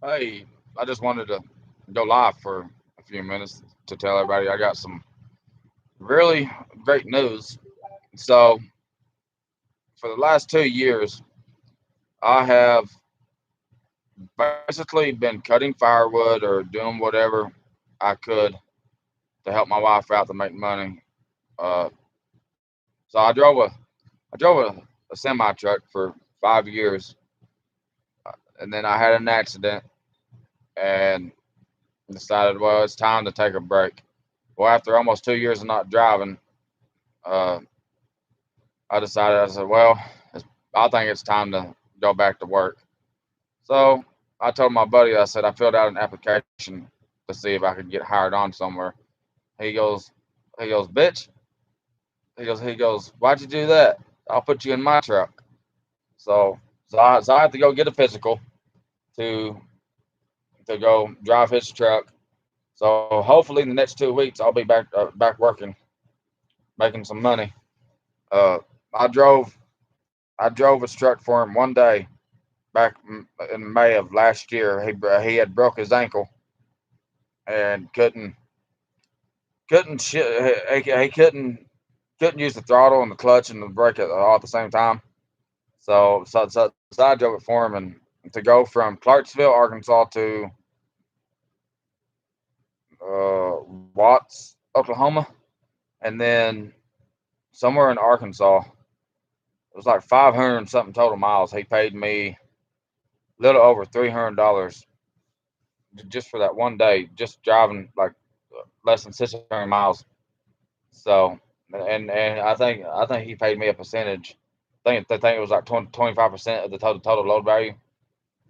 Hey, I just wanted to go live for a few minutes to tell everybody I got some really great news. So, for the last 2 years, I have basically been cutting firewood or doing whatever I could to help my wife out to make money. Uh, so I drove a semi truck for 5 years, and then I had an accident and decided, well, it's time to take a break. Well, after almost 2 years of not driving, uh, I said, well, I think it's time to go back to work. So I told my buddy, I said, I filled out an application to see if I could get hired on somewhere. He goes, bitch. He goes, why'd you do that? I'll put you in my truck. So I have to go get a physical to to go drive his truck. So hopefully in the next 2 weeks I'll be back working, making some money. Uh, I drove I drove his truck for him one day back in May of last year. He had broke his ankle and couldn't he couldn't use the throttle and the clutch and the brake all at the same time. So I drove it for him, and to go from Clarksville, Arkansas to Watts, Oklahoma, and then somewhere in Arkansas. It was like 500 and something total miles. He paid me a little over $300 just for that one day, just driving like less than 600 miles. So, and I think he paid me a percentage. I think it was like 25% of the total load value.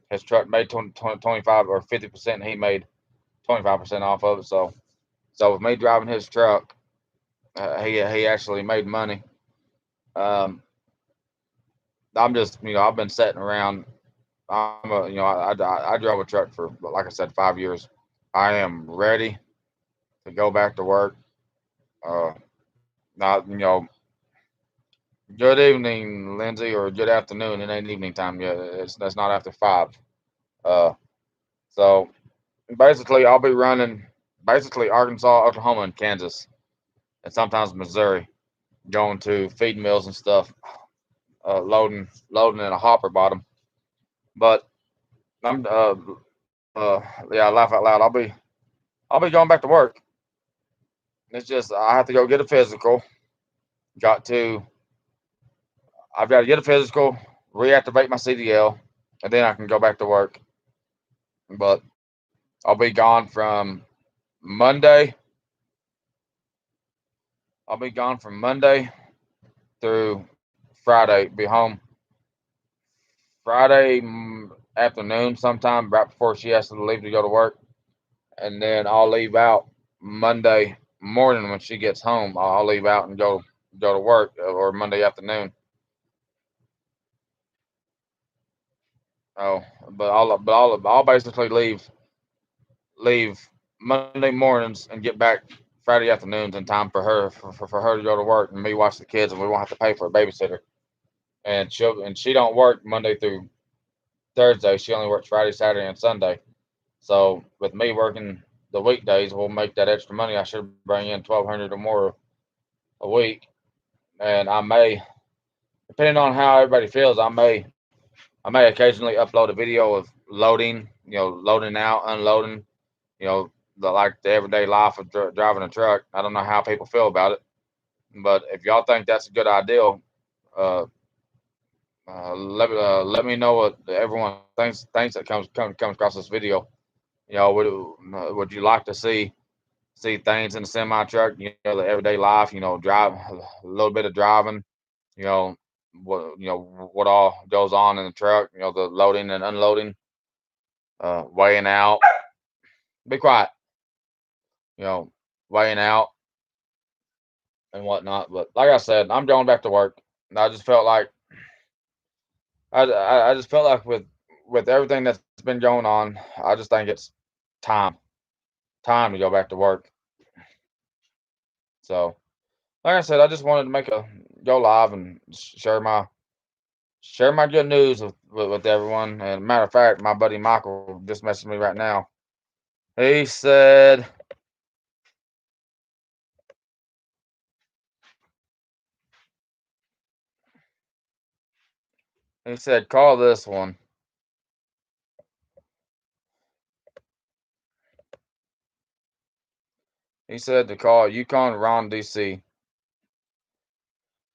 His truck made 25 or 50%. And he made 25% off of it. So with me driving his truck, he actually made money. Um, I'm just I've been sitting around. I drove a truck for, like I said, 5 years. I am ready to go back to work. Uh, not Good evening, Lindsay, or good afternoon. It ain't evening time yet. That's not after 5. Uh, so basically, I'll be running basically Arkansas, Oklahoma, and Kansas, and sometimes Missouri, going to feed mills and stuff, loading in a hopper bottom. But I'm yeah, I laugh out loud. I'll be going back to work. It's just I have to go get a physical. Got to I've got to get a physical, reactivate my CDL, and then I can go back to work. But I'll be gone from Monday. I'll be gone from Monday through Friday. Be home Friday afternoon sometime right before she has to leave to go to work, and then I'll leave out Monday morning when she gets home. I'll leave out and go to work, or Monday afternoon. Oh, I'll basically leave Monday mornings and get back Friday afternoons in time for her to go to work and me watch the kids, and we won't have to pay for a babysitter. And she don't work Monday through Thursday. She only works Friday, Saturday, and Sunday. So with me working the weekdays, we'll make that extra money. I should bring in 1,200 or more a week, and depending on how everybody feels, I may occasionally upload a video of loading, loading out, unloading, like the everyday life of driving a truck. I don't know how people feel about it, but if y'all think that's a good idea, uh, let me know what everyone thinks that comes across this video. Would you like to see things in the semi truck? The everyday life. Drive a little bit of driving. You know what all goes on in the truck. The loading and unloading, weighing out. Be quiet. You know, weighing out and whatnot. But like I said, I'm going back to work. And I just felt like I just felt like with everything that's been going on, I just think it's time time to go back to work. So like I said, I just wanted to make a go live and share share my good news with everyone. And matter of fact, my buddy Michael just messaged me right now. He said call this one. He said to call Yukon Ron DC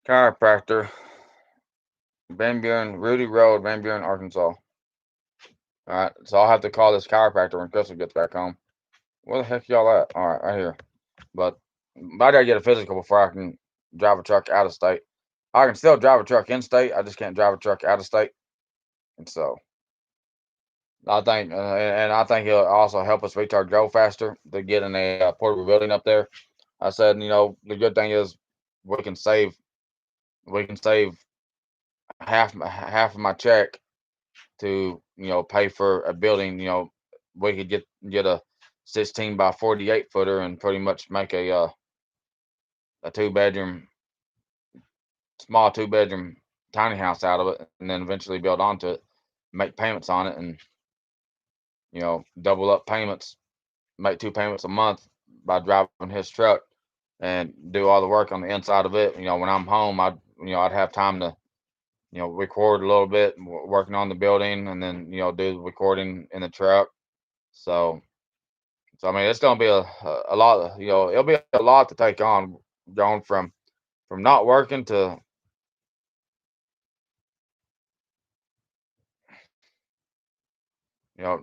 chiropractor, Van Buren, Rudy Road, Van Buren, Arkansas. All right, so I'll have to call this chiropractor when Crystal gets back home. Where the heck y'all at? All right, right here. But I gotta get a physical before I can drive a truck out of state. I can still drive a truck in state. I just can't drive a truck out of state. And so I think, and I think he'll also help us retard grow faster to get in a portable building up there. I said, the good thing is we can save we can save half of my check to pay for a building. We could get a 16 by 48 footer and pretty much make a small 2 bedroom tiny house out of it, and then eventually build onto it, make payments on it, and double up payments, make 2 payments a month by driving his truck and do all the work on the inside of it. When I'm home, I'd have time to record a little bit working on the building, and then do the recording in the truck. So, I mean, it's gonna be a lot. It'll be a lot to take on, going from not working to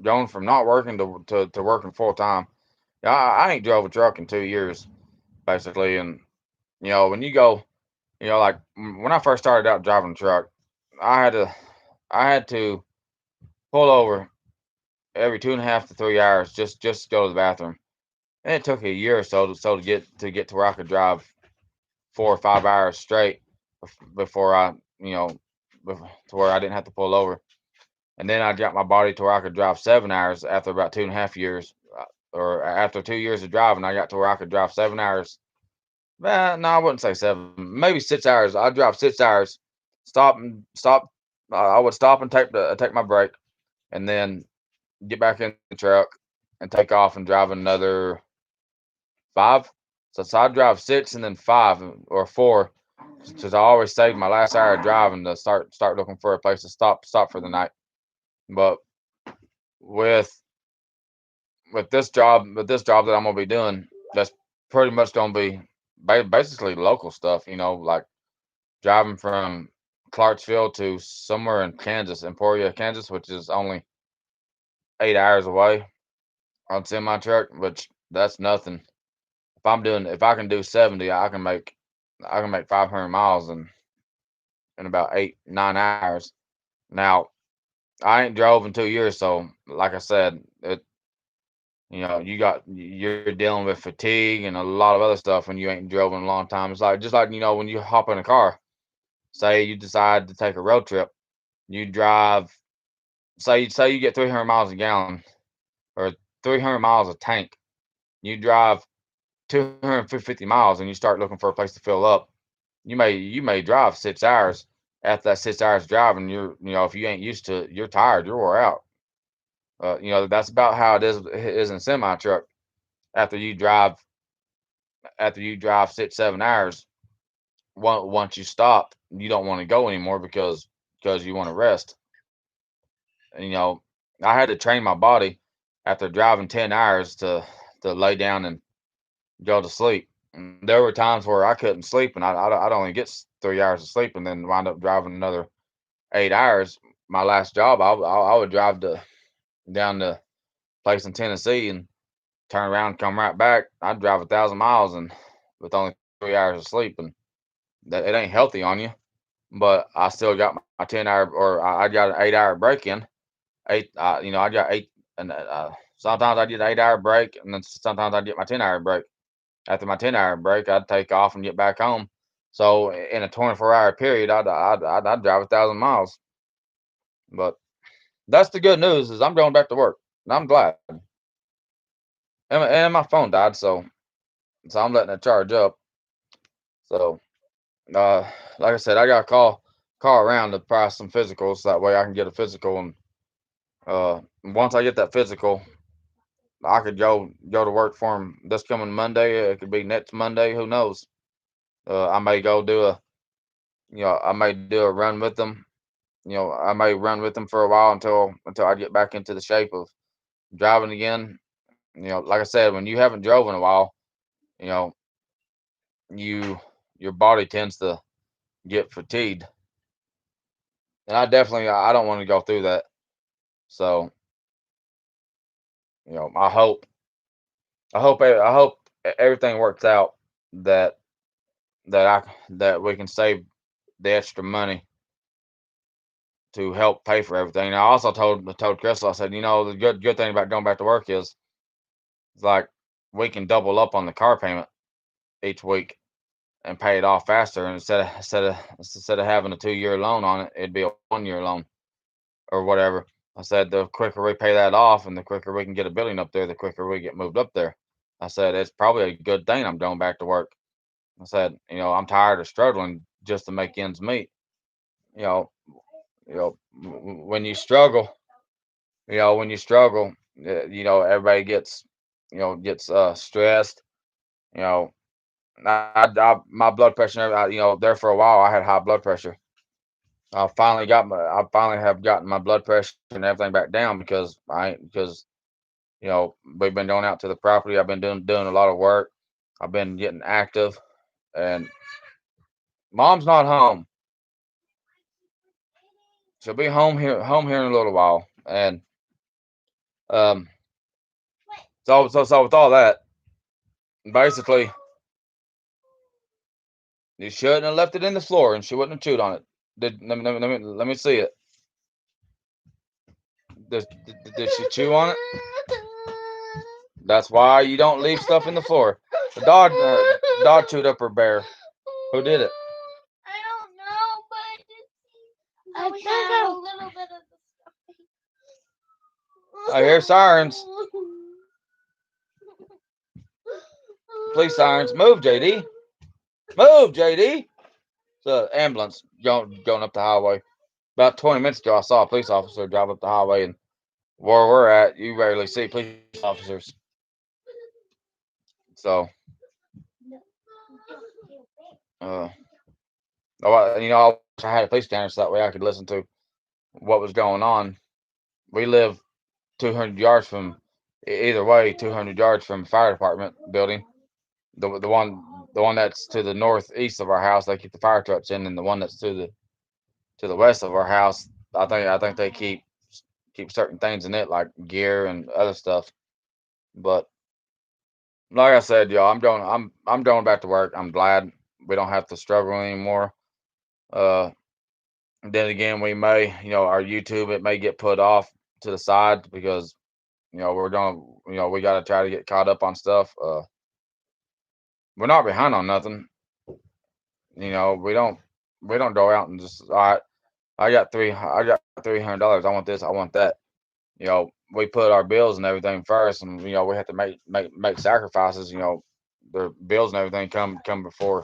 going from not working to working full time. Yeah, I ain't drove a truck in 2 years basically, and when you go, like when I first started out driving a truck, I had to I had to pull over every 2.5 to 3 hours just to go to the bathroom, and it took a year or so to get to where I could drive 4 or 5 hours straight before I to where I didn't have to pull over. And then I got my body to where I could drive 7 hours after about 2.5 years, or after 2 years of driving, I got to where I could drive 7 hours. No, I wouldn't say seven, maybe 6 hours. I'd drive 6 hours, stop and stop. I would stop and take my break, and then get back in the truck and take off and drive another 5. So I'd drive 6 and then 5 or 4, because I always save my last hour of driving to start looking for a place to stop for the night. But with with this job that I'm gonna be doing, that's pretty much gonna be basically local stuff. Like driving from Clarksville to somewhere in Kansas, Emporia, Kansas, which is only 8 hours away on semi truck, which that's nothing. If I can do 70, I can make 500 miles in about 8 9 hours. Now I ain't drove in 2 years, so like I said, you're dealing with fatigue and a lot of other stuff when you ain't drove in a long time. It's like just like when you hop in a car, say you decide to take a road trip, you drive, say you get 300 miles a gallon or 300 miles a tank, you drive 250 miles and you start looking for a place to fill up. You may drive 6 hours. After that 6 hours driving, if you ain't used to it, you're tired, you're wore out. That's about how it is in semi truck. After you drive after you drive 6 7 hours, once you stop, you don't want to go anymore because you want to rest. And, I had to train my body after driving 10 hours to lay down and go to sleep. And there were times where I couldn't sleep, and I'd only get 3 hours of sleep, and then wind up driving another 8 hours. My last job, I would drive down to place in Tennessee and turn around, come right back. I'd drive 1,000 miles and with only 3 hours of sleep, and that it ain't healthy on you. But I still got my 10 hour, or I got an 8 hour break in. I got eight, and sometimes I get an 8 hour break, and then sometimes I get my 10 hour break. After my 10 hour break, I'd take off and get back home. So in a 24-hour period, I'd drive 1,000 miles. But that's the good news, is I'm going back to work, and I'm glad. And my phone died, so I'm letting it charge up. So, uh, like I said, I got a call. car around to price some physicals. So that way I can get a physical, and once I get that physical, I could go to work for him this coming Monday. It could be next Monday. Who knows? I may go do a I may do a run with them. I may run with them for a while until I get back into the shape of driving again. Like I said, when you haven't drove in a while, you know, you your body tends to get fatigued, and I don't want to go through that. So I hope everything works out that that we can save the extra money to help pay for everything. And I also told Crystal, I said, the good thing about going back to work is it's like we can double up on the car payment each week and pay it off faster. And instead of having a 2 year loan on it, it'd be a 1 year loan or whatever. I said the quicker we pay that off and the quicker we can get a building up there, the quicker we get moved up there. I said it's probably a good thing I'm going back to work. I said, I'm tired of struggling just to make ends meet. You know, when you struggle, everybody gets stressed. You know, my blood pressure. There for a while, I had high blood pressure. I finally have gotten my blood pressure and everything back down because we've been going out to the property. I've been doing a lot of work. I've been getting active, and mom's not home. She'll be home here in a little while, and um, so with all that, basically, you shouldn't have left it in the floor, and she wouldn't have chewed on it. Let me see it. Did she chew on it? That's why you don't leave stuff in the floor. The dog chewed up her bear. Who did it? I don't know, but I had a little bit of the I hear sirens. Police sirens. Move, JD. Move, JD. It's an ambulance going up the highway. About 20 minutes ago, I saw a police officer drive up the highway, and where we're at, you rarely see police officers. So, uh, I wish I had a police scanner so that way I could listen to what was going on. We live 200 yards from, either way, 200 yards from fire department building. The one that's to the northeast of our house, they keep the fire trucks in, and the one that's to the west of our house, I think they keep certain things in it like gear and other stuff. But like I said, y'all, I'm going back to work. I'm glad we don't have to struggle anymore. Uh, then again, we may, our YouTube, it may get put off to the side because we got to try to get caught up on stuff. We're not behind on nothing. We don't go out and just, all right, I got $300. I want this. I want that. We put our bills and everything first, and we have to make sacrifices. The bills and everything come before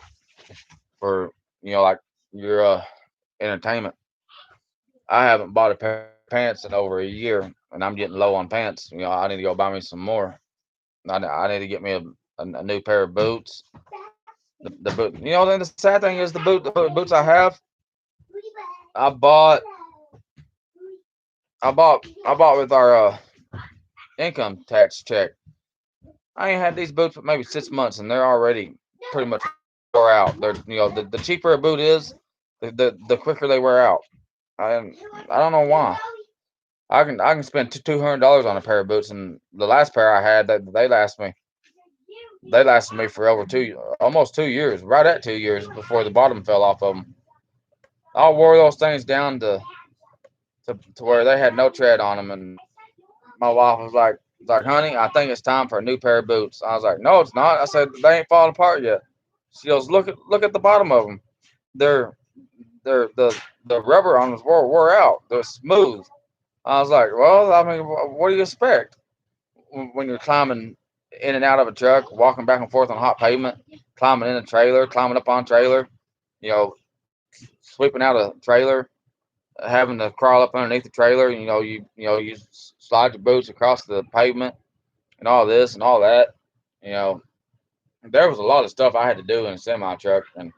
for like your entertainment. I haven't bought a pair of pants in over a year, and I'm getting low on pants. I need to go buy me some more. I need to get me a new pair of boots. The boot. Then the sad thing is the boots I have. I bought I bought with our income tax check. I ain't had these boots for maybe 6 months, and they're already pretty much wore out. They're the cheaper a boot is, the quicker they wear out. I I don't know why. I can spend $200 on a pair of boots, and the last pair I had that they lasted me for over almost 2 years, right at 2 years before the bottom fell off of them. I wore those things down to where they had no tread on them, and my wife was like, honey, I think it's time for a new pair of boots. I was like, no, it's not. I said they ain't falling apart yet. She goes, look at the bottom of them. They're they're the rubber on them wore out. They're smooth. I was like, well, I mean, what do you expect when you're climbing in and out of a truck, walking back and forth on hot pavement, climbing in a trailer, climbing up on a trailer, you know, sweeping out a trailer, having to crawl up underneath the trailer. You slide your boots across the pavement and all this and all that. You know, there was a lot of stuff I had to do in a semi truck, and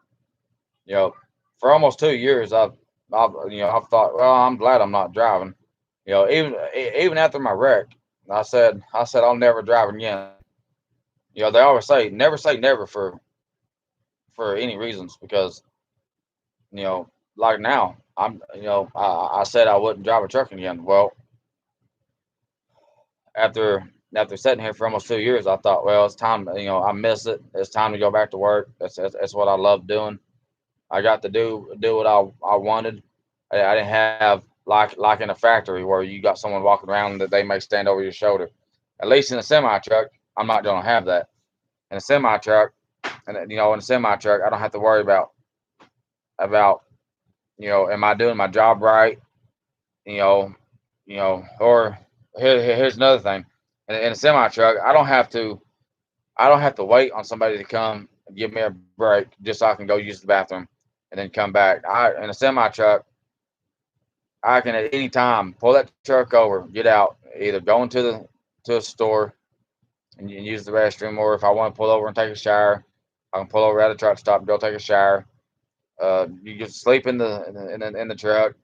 you know, for almost 2 years, I've thought, well, I'm glad I'm not driving. Even after my wreck, I said I'll never drive again. They always say never for any reasons because like now, I said I wouldn't drive a truck again. Well, after after sitting here for almost 2 years, I thought, well, it's time. I miss it. It's time to go back to work. That's what I love doing. I got to do what I wanted. I didn't have like in a factory where you got someone walking around that they may stand over your shoulder. At least in a semi truck, I'm not gonna have that. In a semi truck, and in a semi truck, I don't have to worry about am I doing my job right? You know, or here's another thing. In a semi truck, I don't have to wait on somebody to come and give me a break just so I can go use the bathroom and then come back. In a semi truck, I can at any time pull that truck over, get out, either go to a store and use the restroom, or if I want to pull over and take a shower, I can pull over at a truck stop and go take a shower. You can sleep in the truck.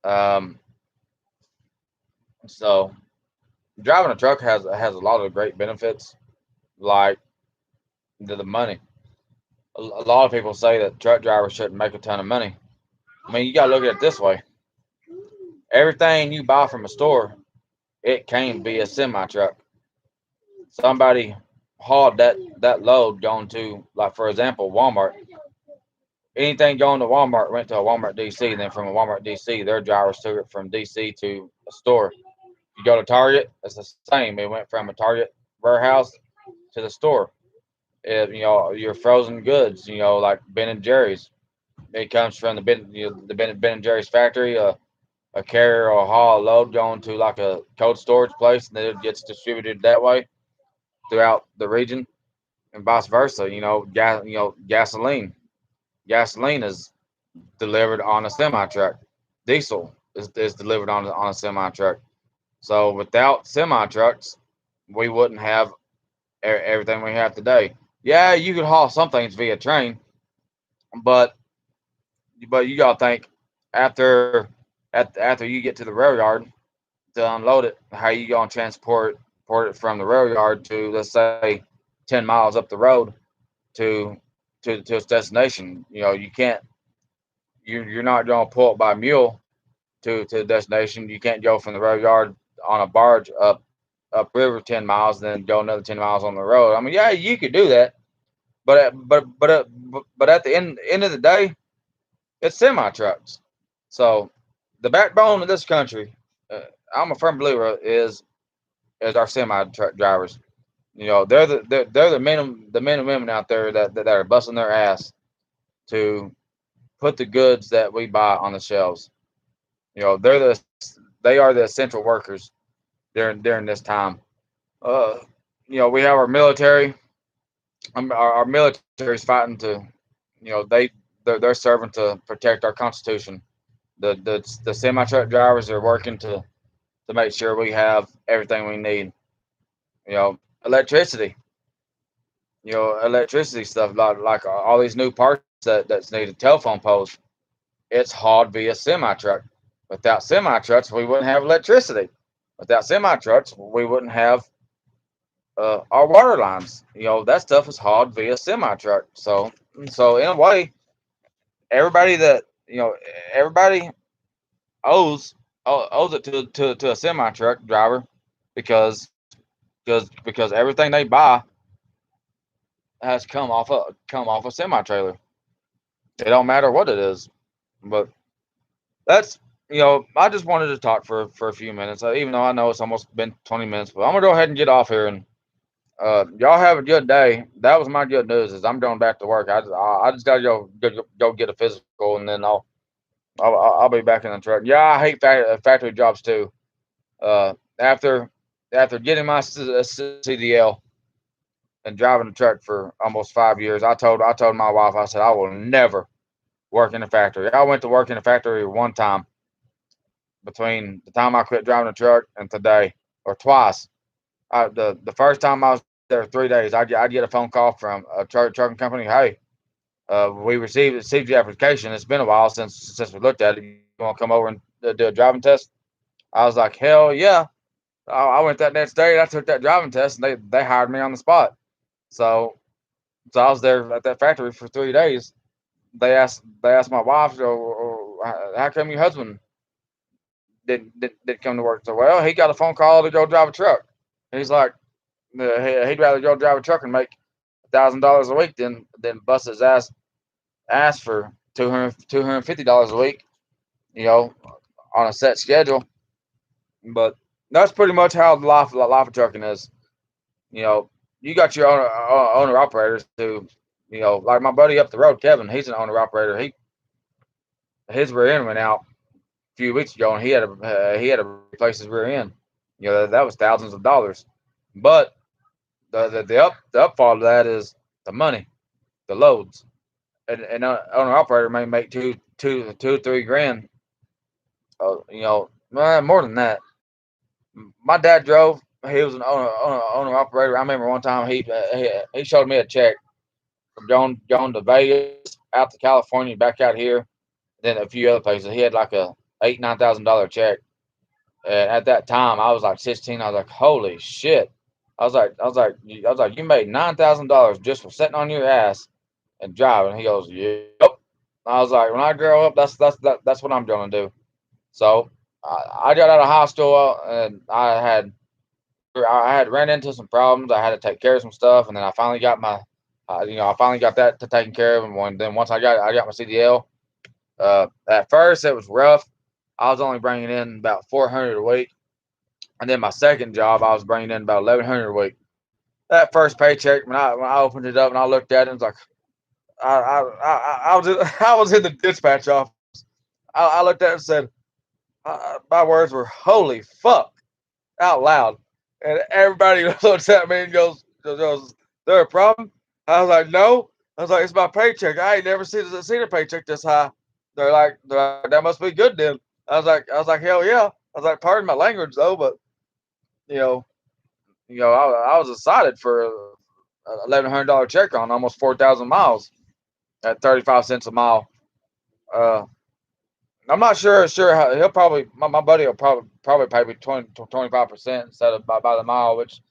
Um, so driving a truck has a lot of great benefits, like the money. A lot of people say that truck drivers shouldn't make a ton of money. I mean, you gotta look at it this way: everything you buy from a store, it came via semi truck. Somebody hauled that load going to, like, for example, Walmart. Anything going to Walmart went to a Walmart DC, and then from a Walmart DC, their drivers took it from DC to a store. You go to Target, it's the same. It went from a Target warehouse to the store. Your frozen goods, like Ben and Jerry's. It comes from the Ben and Jerry's factory. A carrier will haul a load going to like a cold storage place, and then it gets distributed that way throughout the region, and vice versa. Gasoline. Gasoline is delivered on a semi truck. Diesel is delivered on a semi truck. So without semi trucks, we wouldn't have everything we have today. Yeah, you could haul some things via train, but you gotta think after after you get to the rail yard to unload it, how you gonna transport it from the rail yard to, let's say, 10 miles up the road to to its destination. You can't you're not gonna pull it by mule to the destination. You can't go from the rail yard on a barge upriver 10 miles, then go another 10 miles on the road. I mean, yeah, you could do that, but at the end of the day, it's semi trucks. So the backbone of this country, uh, I'm a firm believer, is our semi truck drivers. They're the men and women out there that are busting their ass to put the goods that we buy on the shelves. They are the essential workers during this time. Uh, we have our military. Our military is fighting to, they're serving to protect our Constitution. The semi truck drivers are working to make sure we have everything we need. Electricity. Electricity stuff, like all these new parts that's needed. Telephone poles. It's hauled via semi truck. Without semi trucks, we wouldn't have electricity. Without semi trucks, we wouldn't have our water lines. That stuff is hauled via semi truck. So in a way, everybody that everybody owes owes it to a semi truck driver because because everything they buy has come off a semi trailer. It don't matter what it is, but that's I just wanted to talk for a few minutes, even though I know it's almost been 20 minutes. But I'm gonna go ahead and get off here, and y'all have a good day. That was my good news. Is I'm going back to work. I just gotta go get a physical, and then I'll be back in the truck. Yeah, I hate factory jobs too. After getting my CDL and driving a truck for almost 5 years, I told my wife, I said, I will never work in the factory. I went to work in the factory one time between the time I quit driving the truck and today, or twice. The first time I was there 3 days, I'd get a phone call from a trucking company. Hey, we received your application. It's been a while since we looked at it. You want to come over and do a driving test? I was like, hell yeah. I went that next day and I took that driving test and they hired me on the spot. So I was there at that factory for 3 days. They asked my wife, how come your husband didn't come to work? So well, he got a phone call to go drive a truck. He's like, he'd rather go drive a truck and make $1,000 a week than bust his ass for $250 a week, you know, on a set schedule. But that's pretty much how the life of trucking is. You know, you got your owner operators who, like my buddy up the road, Kevin. He's an owner operator. His rear end went out a few weeks ago, and he had to replace his rear end. That was thousands of dollars. But the upfall of that is the money, the loads. An owner operator may make two, 3 grand. More than that. My dad drove. He was an owner operator. I remember one time he showed me a check from going to Vegas, out to California, back out here, then a few other places. He had like a $8,000 9,000 check. And at that time, I was like 16. I was like, holy shit. I was like, you made $9,000 just for sitting on your ass and driving. He goes, yep. I was like, when I grow up, that's what I'm gonna do. So I got out of high school and I had ran into some problems. I had to take care of some stuff, and then I finally got I finally got that to taken care of. And then once I got my CDL. At first it was rough. I was only bringing in about 400 a week, and then my second job I was bringing in about 1,100 a week. That first paycheck, when I opened it up and I looked at it, it was like I was I was in the dispatch office. I looked at it and said, my words were "Holy fuck" out loud, and everybody looks at me and goes, "There a problem?" I was like, "No." I was like, "It's my paycheck. I ain't never seen a paycheck this high." They're like, that must be good then. I was like, hell yeah. I was like, pardon my language though, but you know, I was excited for a $1,100 check on almost 4,000 miles at 35 cents a mile. Uh, I'm not sure how he'll probably my buddy will probably pay me 25% instead of by the mile, which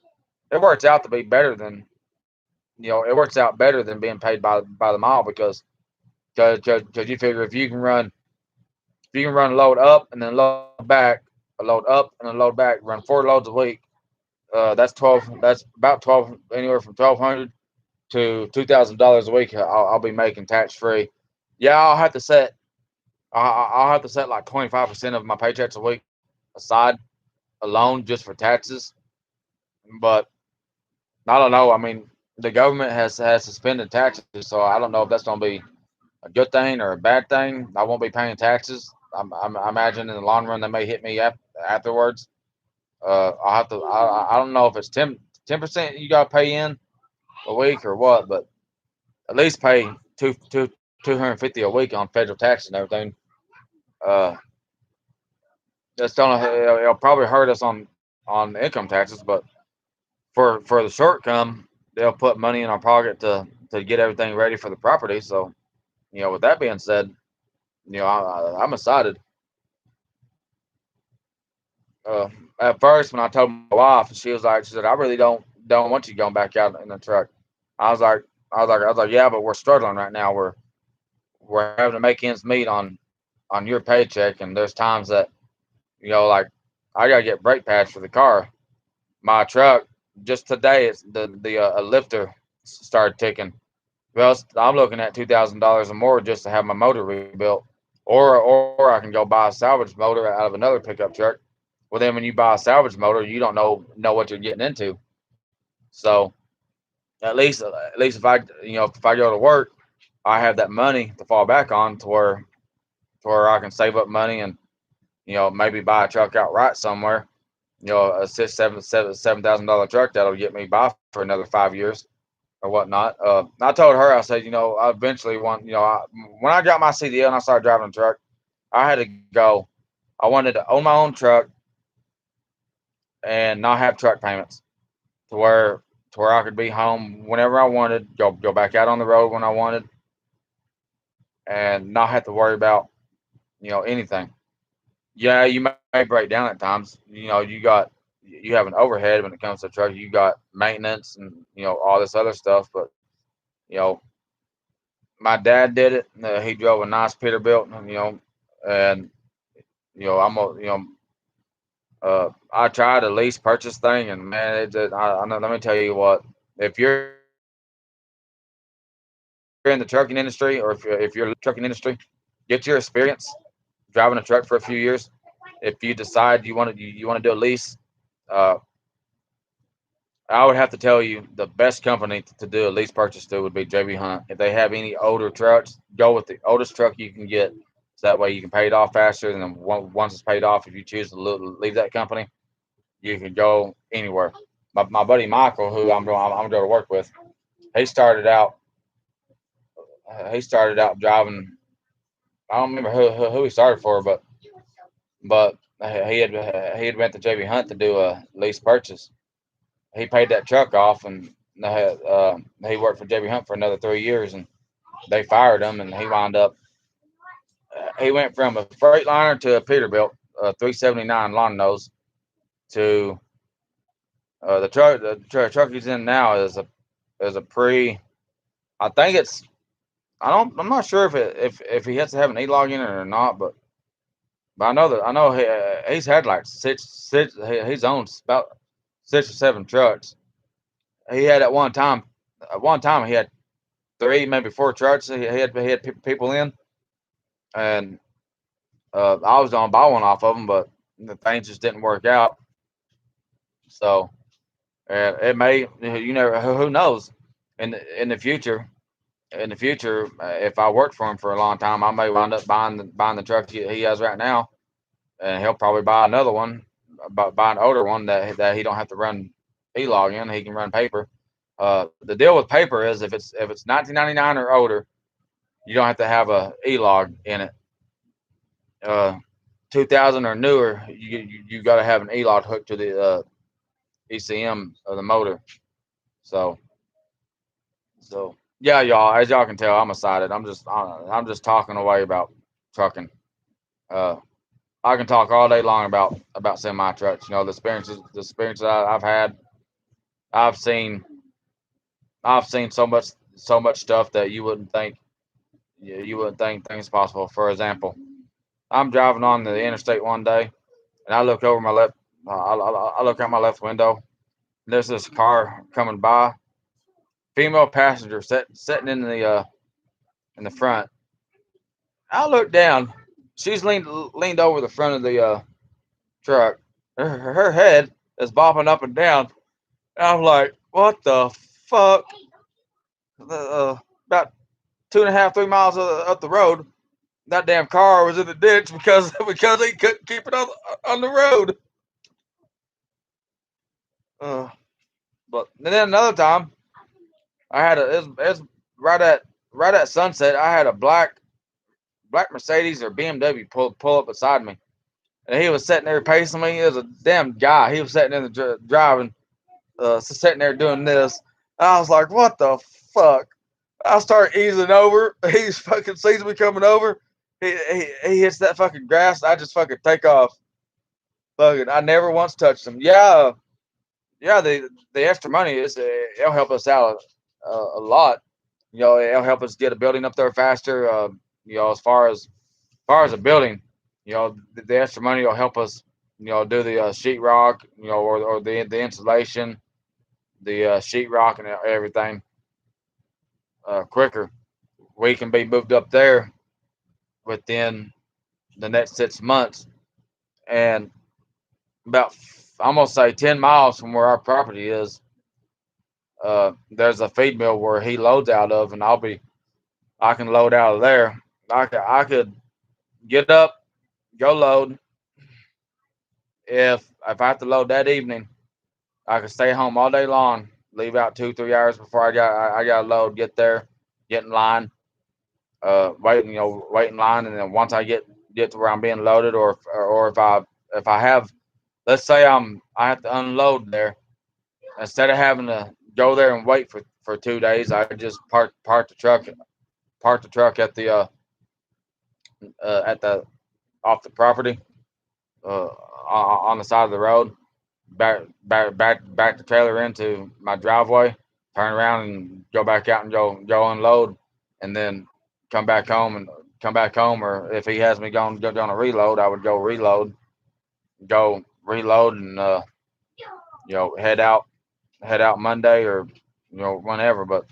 it works out to be better than it works out better than being paid by the mile because you figure if you can run load up and then load back, a load up and then load back, run 4 loads a week. That's 12. That's about 12, anywhere from 1,200 to $2,000 a week. I'll be making tax free. Yeah, I'll have to set like 25% of my paychecks a week aside alone just for taxes. But I don't know. I mean, the government has suspended taxes, so I don't know if that's going to be a good thing or a bad thing. I won't be paying taxes. I imagine in the long run they may hit me afterwards. I'll have to. I don't know if it's 10% you got to pay in a week or what, but at least pay 250 a week on federal taxes and everything. Uh, that's gonna it'll probably hurt us on income taxes, but for the short come, they'll put money in our pocket to get everything ready for the property. So with that being said, I'm excited. Uh, at first, when I told my wife, she said, I really don't want you going back out in the truck. I was like, I was like, yeah, but we're struggling right now. We're having to make ends meet on your paycheck, and there's times that like I gotta get brake pads for the car. My truck just today, it's the lifter started ticking. Well, I'm looking at $2,000 or more just to have my motor rebuilt, or I can go buy a salvage motor out of another pickup truck. Well, then when you buy a salvage motor, you don't know what you're getting into. So at least if I go to work, I have that money to fall back on to where I can save up money and maybe buy a truck outright somewhere. A $6, $7, $7,000 truck that'll get me by for another 5 years. or whatnot. I told her, I said, I eventually want, when I got my CDL and I started driving a truck, I had to go. I wanted to own my own truck and not have truck payments to where I could be home whenever I wanted, go back out on the road when I wanted, and not have to worry about anything. Yeah, you may break down at times. You have an overhead when it comes to a truck. You got maintenance and all this other stuff, but you know my dad did it. He drove a nice Peterbilt, and I'm a I tried a lease purchase thing, and man, I know. Let me tell you what. If you're in the trucking industry, or if you're looking to get into the trucking industry, get your experience driving a truck for a few years. If you decide you want to do a lease, uh, I would have to tell you the best company to do a lease purchase to would be JB Hunt. If they have any older trucks, go with the oldest truck you can get. So that way you can pay it off faster. And then once it's paid off, if you choose to leave that company, you can go anywhere. My buddy Michael, who I'm going to work with, he started out driving. I don't remember who he started for, but he had went to JB Hunt to do a lease purchase. He paid that truck off, and he worked for JB Hunt for another 3 years, and they fired him, and he wound up. He went from a Freightliner to a Peterbilt, 379 lawn nose, to the truck. The truck he's in now is a pre. I think it's. I don't. I'm not sure if he has to have an e-log in it or not, but I know he's had like six. He's owned about 6 or 7 trucks. He had at one time. At one time, he had three, maybe four trucks. He had people in, and I was gonna buy one off of him, but the things just didn't work out. So it may, who knows, in the future. In the future, if I work for him for a long time, I may wind up buying the truck he has right now, and he'll probably buy another one, buy an older one that he don't have to run e-log in. He can run paper. The deal with paper is if it's 1999 or older, you don't have to have a e-log in it. Uh, 2000 or newer, you got to have an e-log hooked to the ECM of the motor. So yeah, y'all. As y'all can tell, I'm excited. I'm just talking away about trucking. Uh, I can talk all day long about semi trucks. The experiences I've had. I've seen I've seen so much stuff that you wouldn't think things possible. For example, I'm driving on the interstate one day, and I look over my left. I look out my left window. And there's this car coming by. Female passenger sitting in the front. I look down. She's leaned over the front of the truck. Her head is bobbing up and down. And I'm like, what the fuck? About 2.5, 3 miles up the road, that damn car was in the ditch because he couldn't keep it on the road. Uh, but and then another time, I had it's right at sunset. I had a black Mercedes or BMW pull up beside me, and he was sitting there pacing me. He was a damn guy. He was sitting in the driving, sitting there doing this. I was like, what the fuck? I start easing over. He fucking sees me coming over. He hits that fucking grass. I just fucking take off. Fucking, I never once touched him. Yeah, yeah. The extra money it'll help us out a lot. It'll help us get a building up there faster. As far as a building, the extra money will help us. Do the sheetrock. Or the insulation, the sheetrock and everything quicker. We can be moved up there within the next 6 months, and about I'm gonna say 10 miles from where our property is. There's a feed mill where he loads out of, and I can load out of there. I could get up, go load. If I have to load that evening, I could stay home all day long leave out 2 3 hours before I got a load, get there, get in line, wait, wait in line, and then once I get to where I'm being loaded, or if I have, let's say I have to unload there, instead of having to go there and wait for 2 days, I just park the truck at the off the property, on the side of the road, back the trailer into my driveway, turn around and go back out and go unload, and then come back home and come back home. Or if he has me go down a reload, I would go reload, and head out Monday, or whenever. But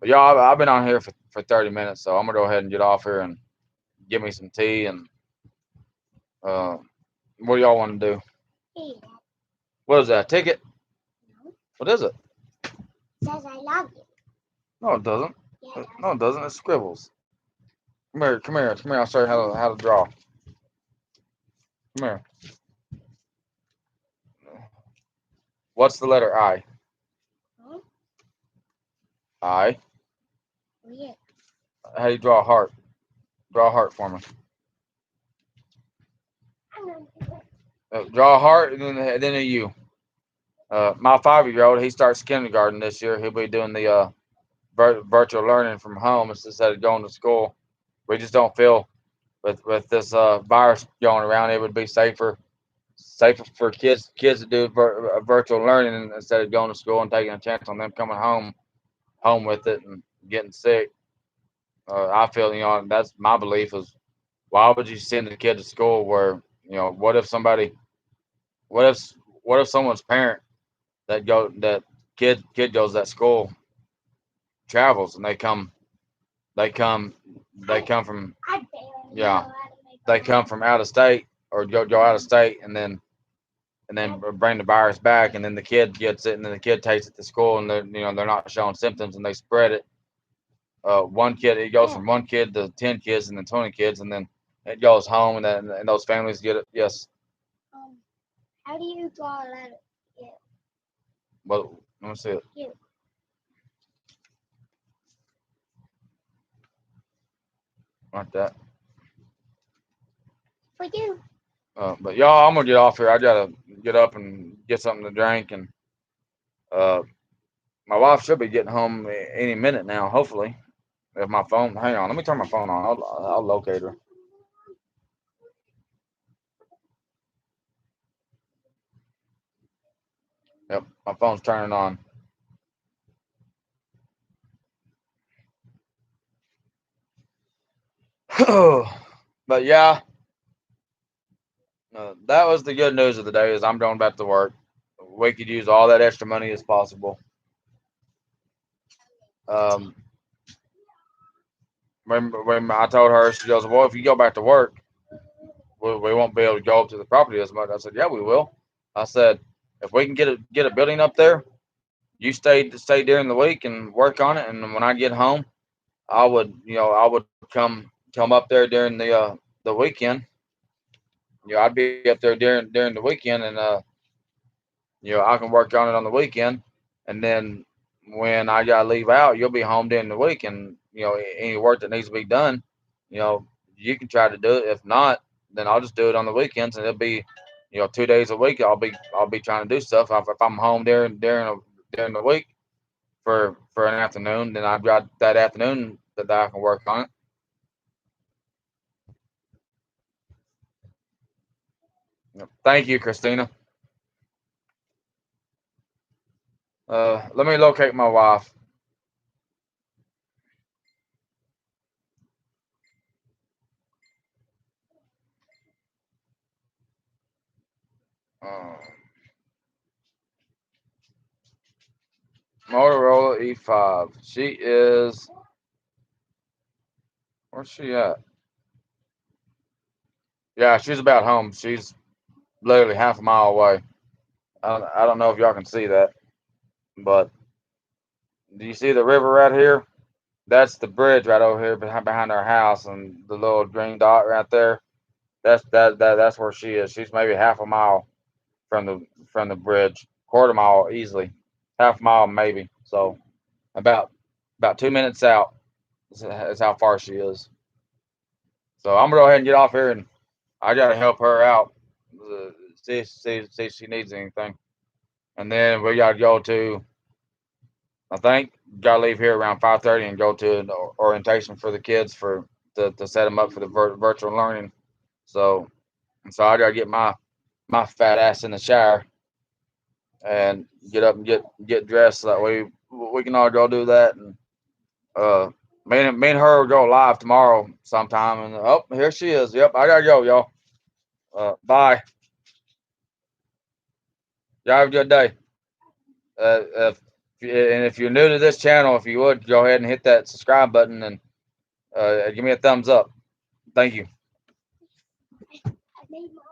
y'all, I've been on here for 30 minutes, so I'm gonna go ahead and get off here and give me some tea. And uh, what do y'all want to do? Hey, What is that? A ticket? no. What is it? Says I love you. No, it doesn't. Yeah, No, it doesn't. It's scribbles. Come here, come here, come here. I'll show you how to draw. Come here. What's the letter I? huh? I. Weird. How do you draw a heart? Draw a heart for me. I don't know. Draw a heart, and then a U. My 5 year old, he starts kindergarten this year. He'll be doing the virtual learning from home instead of going to school. We just don't feel with this virus going around, it would be safer for kids to do virtual learning instead of going to school and taking a chance on them coming home with it and getting sick. I feel, that's my belief is, why would you send a kid to school where, what if what if someone's parent that kid goes to that school, travels, and they come they I come from, I barely know yeah, how to make a they come heart. from out of state, or go out of state, and then bring the virus back, and then the kid gets it, and then the kid takes it to school, and they're not showing symptoms, and they spread it. One kid, it goes Yeah. from one kid to 10 kids, and then 20 kids, and then it goes home, and those families get it. Yes, Um, how do you draw a letter? Yeah. but let me see it You. like that. For you. But y'all, I'm gonna get off here. I gotta get up and get something to drink, and uh, my wife should be getting home any minute now, hopefully. If my phone, hang on, let me turn my phone on. I'll locate her. Yep, my phone's turning on. But yeah, that was the good news of the day. Is I'm going back to work. We could use all that extra money as possible. Um, when I told her, she goes, "Well, if you go back to work, we won't be able to go up to the property as much." I said, "Yeah, we will." I said, "If we can get a building up there, you stay during the week and work on it, and when I get home, I would come up there during the weekend. I'd be up there during the weekend, and I can work on it on the weekend, and then when I gotta leave out, you'll be home during the week, and any work that needs to be done, you know, you can try to do it. If not, then I'll just do it on the weekends, and it'll be, 2 days a week. I'll be trying to do stuff. If I'm home during the week for an afternoon, then I've got that afternoon that I can work on it." Thank you, Christina. Let me locate my wife. Uh, Motorola E5. She is, where's she at? Yeah, she's about home. She's literally half a mile away. I don't know if y'all can see that, but do you see the river right here? That's the bridge right over here behind our house, and the little green dot right there. That's where she is. She's maybe half a mile from the bridge, quarter mile easily. half mile maybe. So about 2 minutes out is how far she is. So I'm gonna go ahead and get off here, and I gotta help her out. See if she needs anything, and then we gotta go to. I think gotta leave here around 5:30 and go to an orientation for the kids to set them up for the virtual learning. So I gotta get my fat ass in the shower and get up and get dressed so that we can all go do that. And uh, me and her will go live tomorrow sometime. And oh, here she is. Yep, I gotta go, y'all. Bye. Y'all have a good day. If you're new to this channel, if you would go ahead and hit that subscribe button and give me a thumbs up. Thank you. I made my